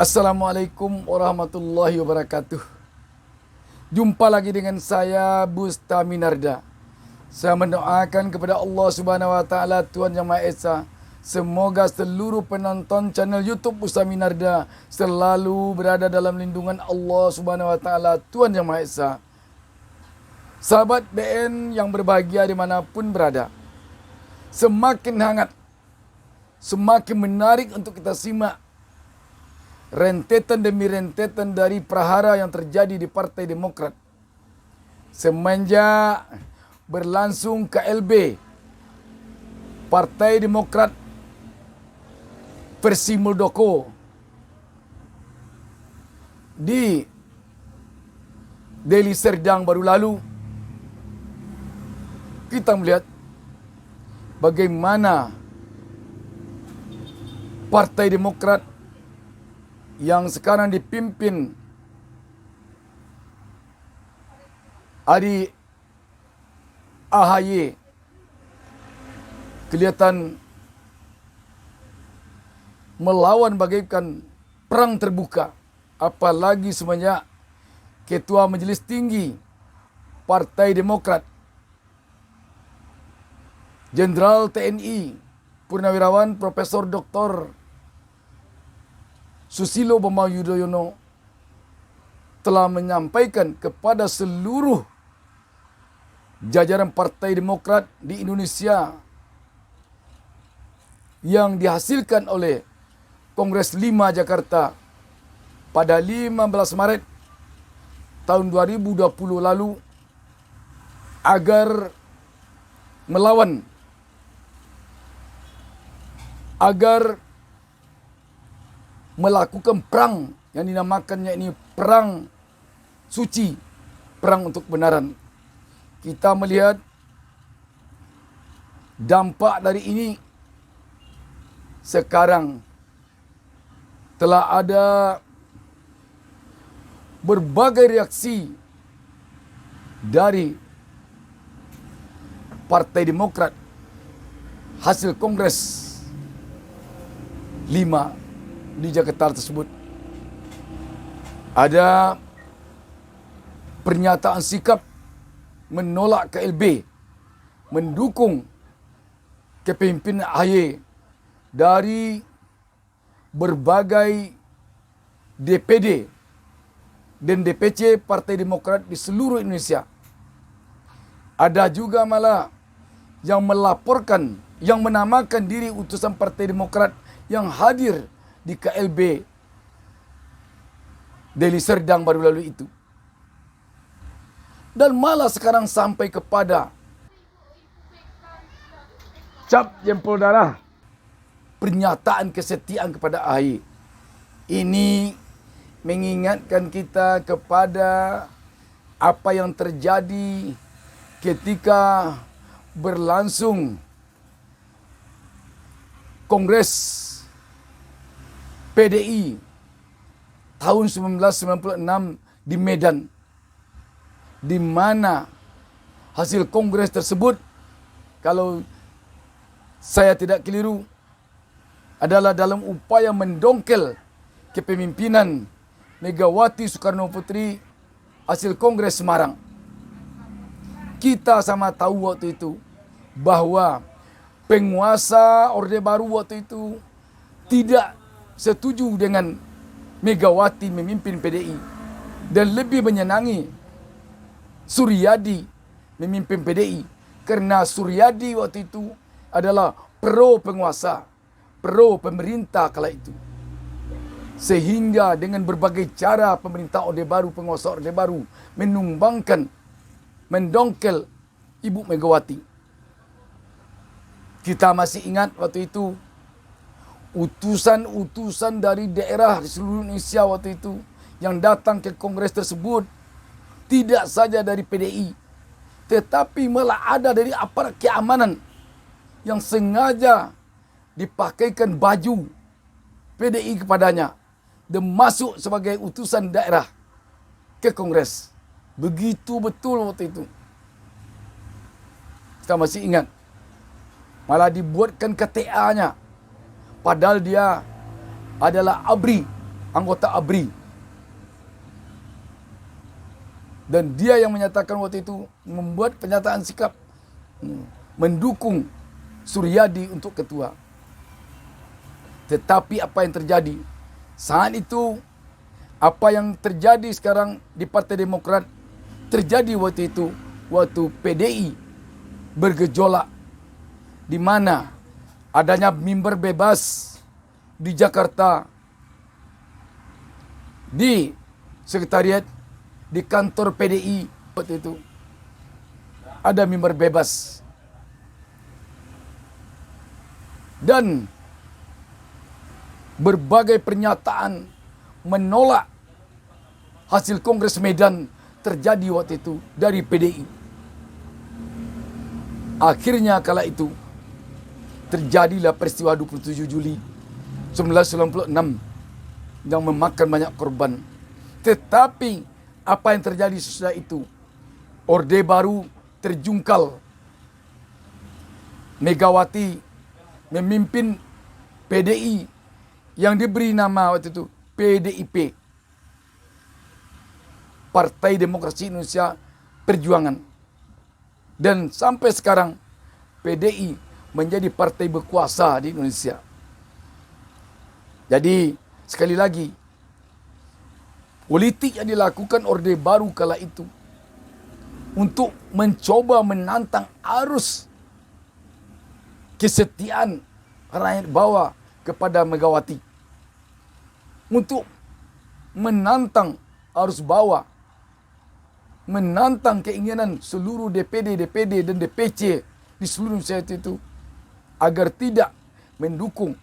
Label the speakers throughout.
Speaker 1: Assalamualaikum warahmatullahi wabarakatuh. Jumpa lagi dengan saya Busta Minarda. Saya mendoakan kepada Allah Subhanahu wa taala, Tuhan Yang Maha Esa, semoga seluruh penonton channel YouTube Busta Minarda selalu berada dalam lindungan Allah Subhanahu wa taala, Tuhan Yang Maha Esa. Sahabat BN yang berbahagia dimanapun berada, semakin hangat, semakin menarik untuk kita simak rentetan demi rentetan dari prahara yang terjadi di Partai Demokrat semenjak berlangsung KLB Partai Demokrat versi Muldoko di Deli Serdang baru lalu. Kita melihat bagaimana Partai Demokrat yang sekarang dipimpin Adik AHY kelihatan melawan bagaikan perang terbuka, apalagi semenjak Ketua Majelis Tinggi Partai Demokrat Jenderal TNI Purnawirawan Profesor Dr. Susilo Bambang Yudhoyono telah menyampaikan kepada seluruh jajaran Partai Demokrat di Indonesia yang dihasilkan oleh Kongres 5 Jakarta pada 15 Maret tahun 2020 lalu agar melawan, agar melakukan perang yang dinamakannya ini perang suci, perang untuk kebenaran. Kita melihat dampak dari ini sekarang telah ada berbagai reaksi dari Partai Demokrat hasil Kongres 5 di Jakarta tersebut. Ada pernyataan sikap menolak KLB, mendukung kepemimpinan AHY dari berbagai DPD dan DPC Partai Demokrat di seluruh Indonesia. Ada juga malah yang melaporkan, yang menamakan diri utusan Partai Demokrat yang hadir di KLB Deli Serdang baru lalu itu. Dan malah sekarang sampai kepada cap jempol darah pernyataan kesetiaan kepada AHY. Ini mengingatkan kita kepada apa yang terjadi ketika berlangsung Kongres PDI tahun 1996 di Medan, di mana hasil kongres tersebut, kalau saya tidak keliru, adalah dalam upaya mendongkel kepemimpinan Megawati Soekarno Putri hasil Kongres Semarang. Kita sama tahu waktu itu bahwa penguasa Orde Baru waktu itu tidak setuju dengan Megawati memimpin PDI dan lebih menyenangi Suryadi memimpin PDI karena Suryadi waktu itu adalah pro penguasa, pro pemerintah kala itu. Sehingga dengan berbagai cara pemerintah Orde Baru, penguasa Orde Baru menumbangkan, mendongkel Ibu Megawati. Kita masih ingat waktu itu utusan-utusan dari daerah di seluruh Indonesia waktu itu yang datang ke kongres tersebut tidak saja dari PDI, tetapi malah ada dari aparat keamanan yang sengaja dipakaikan baju PDI kepadanya dan masuk sebagai utusan daerah ke kongres. Begitu betul waktu itu. Kita masih ingat. Malah dibuatkan KTA-nya. Padahal dia adalah ABRI, anggota ABRI. Dan dia yang menyatakan waktu itu, membuat pernyataan sikap mendukung Suryadi untuk ketua. Tetapi apa yang terjadi? Saat itu, apa yang terjadi sekarang di Partai Demokrat, terjadi waktu itu, waktu PDI bergejolak, di mana adanya mimbar bebas di Jakarta, di sekretariat, di kantor PDI waktu itu ada mimbar bebas, dan berbagai pernyataan menolak hasil Kongres Medan terjadi waktu itu dari PDI. Akhirnya kala itu terjadilah peristiwa 27 Juli 1996 yang memakan banyak korban. Tetapi apa yang terjadi sesudah itu? Orde Baru terjungkal. Megawati memimpin PDI yang diberi nama waktu itu PDIP, Partai Demokrasi Indonesia Perjuangan. Dan sampai sekarang PDI menjadi partai berkuasa di Indonesia. Jadi sekali lagi, politik yang dilakukan Orde Baru kala itu untuk mencoba menantang arus kesetiaan rakyat bawah kepada Megawati, untuk menantang arus bawah, menantang keinginan seluruh DPD dan DPC di seluruh Indonesia itu agar tidak mendukung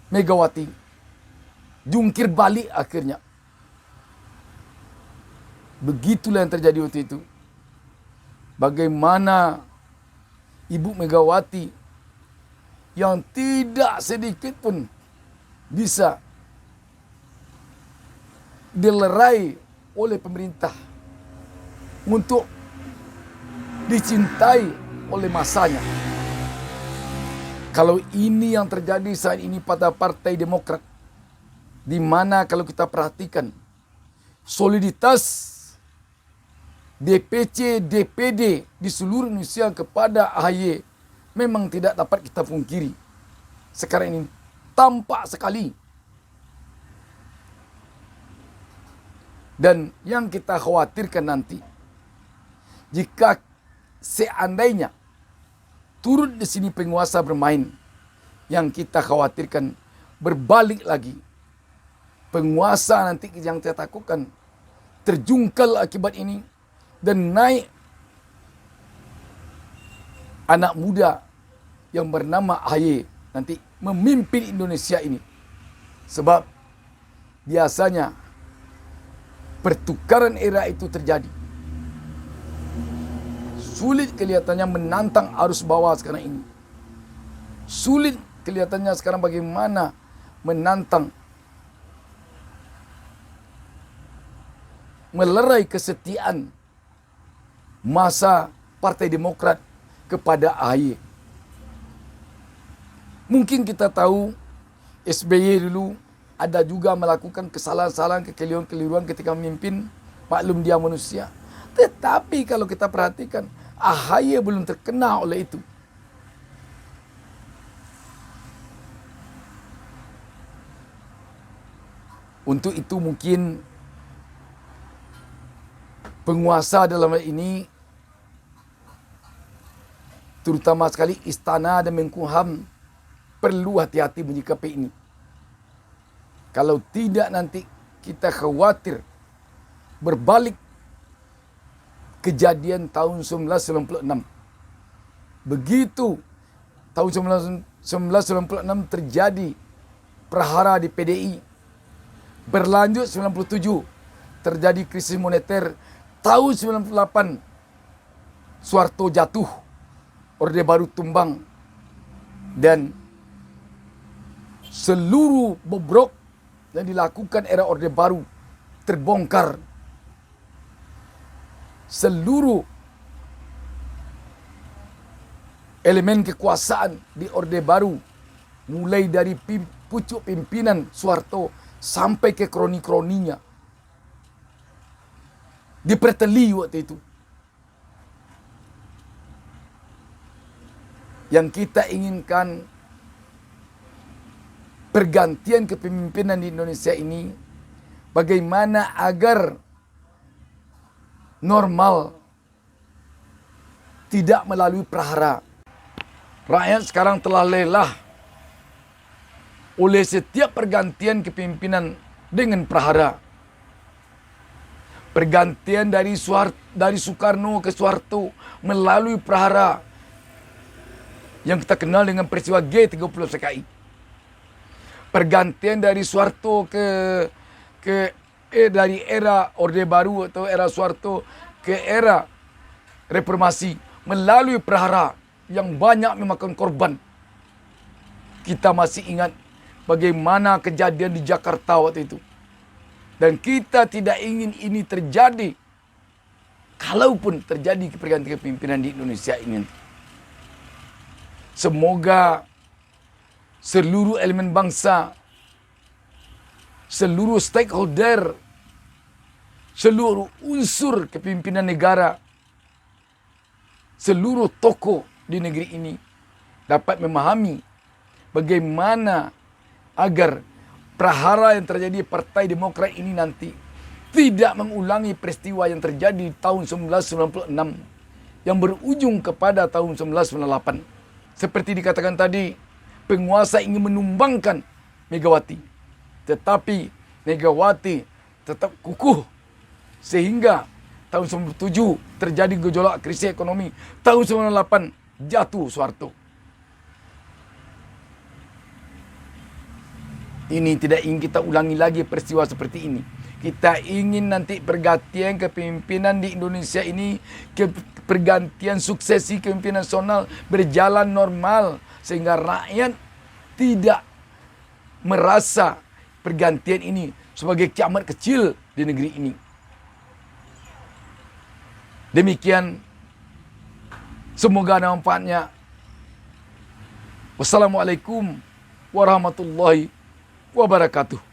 Speaker 1: Megawati. Jungkir balik akhirnya. Begitulah yang terjadi waktu itu. Bagaimana Ibu Megawati yang tidak sedikit pun bisa dilerai oleh pemerintah untuk dicintai oleh masanya. Kalau ini yang terjadi saat ini pada Partai Demokrat, di mana kalau kita perhatikan soliditas DPC, DPD di seluruh Indonesia kepada AHY memang tidak dapat kita pungkiri. Sekarang ini tampak sekali. Dan yang kita khawatirkan nanti, jika seandainya turut di sini penguasa bermain, yang kita khawatirkan berbalik lagi. Penguasa nanti yang kita takutkan terjungkal akibat ini dan naik anak muda yang bernama AHY nanti memimpin Indonesia ini. Sebab biasanya pertukaran era itu terjadi. Sulit kelihatannya menantang arus bawah sekarang ini. Sulit kelihatannya sekarang bagaimana menantang, melerai kesetiaan masa Partai Demokrat kepada AHY. Mungkin kita tahu SBY dulu ada juga melakukan kesalahan-kesalahan, kekeliruan ketika memimpin, maklum dia manusia. Tetapi kalau kita perhatikan, AHY belum terkena oleh itu. Untuk itu mungkin penguasa dalam hal ini, terutama sekali Istana dan Menkumham, perlu hati-hati menyikapi ini. Kalau tidak nanti kita khawatir berbalik kejadian tahun 1996. Begitu tahun 1996 terjadi prahara di PDI. Berlanjut 97 terjadi krisis moneter. Tahun 98 Soeharto jatuh, Orde Baru tumbang, dan seluruh bobrok yang dilakukan era Orde Baru terbongkar. Seluruh elemen kekuasaan di Orde Baru, mulai dari pucuk pimpinan Soeharto sampai ke kroni-kroninya. Diperteli waktu itu. Yang kita inginkan pergantian kepemimpinan di Indonesia ini, bagaimana agar normal, tidak melalui prahara. Rakyat sekarang telah lelah oleh setiap pergantian kepemimpinan dengan prahara. Pergantian dari Soekarno ke Soeharto melalui prahara yang kita kenal dengan peristiwa G30 PKI. Pergantian dari Soeharto dari era Orde Baru atau era Soeharto ke era reformasi melalui prahara yang banyak memakan korban. Kita masih ingat bagaimana kejadian di Jakarta waktu itu. Dan kita tidak ingin ini terjadi. Kalaupun terjadi pergantian kepemimpinan di Indonesia ini. Semoga seluruh elemen bangsa, seluruh stakeholder, seluruh unsur kepemimpinan negara, seluruh tokoh di negeri ini dapat memahami bagaimana agar prahara yang terjadi Partai Demokrat ini nanti tidak mengulangi peristiwa yang terjadi di tahun 1996 yang berujung kepada tahun 1998. Seperti dikatakan tadi, penguasa ingin menumbangkan Megawati, tetapi Megawati tetap kukuh sehingga tahun 97 terjadi gejolak krisis ekonomi, tahun 98 jatuh Soeharto. Ini tidak ingin kita ulangi lagi peristiwa seperti ini. Kita ingin nanti pergantian kepemimpinan di Indonesia ini, pergantian suksesi kepemimpinan nasional berjalan normal. Sehingga rakyat tidak merasa pergantian ini sebagai kiamat kecil di negeri ini. Demikian, semoga ada manfaatnya. Wassalamualaikum warahmatullahi wabarakatuh.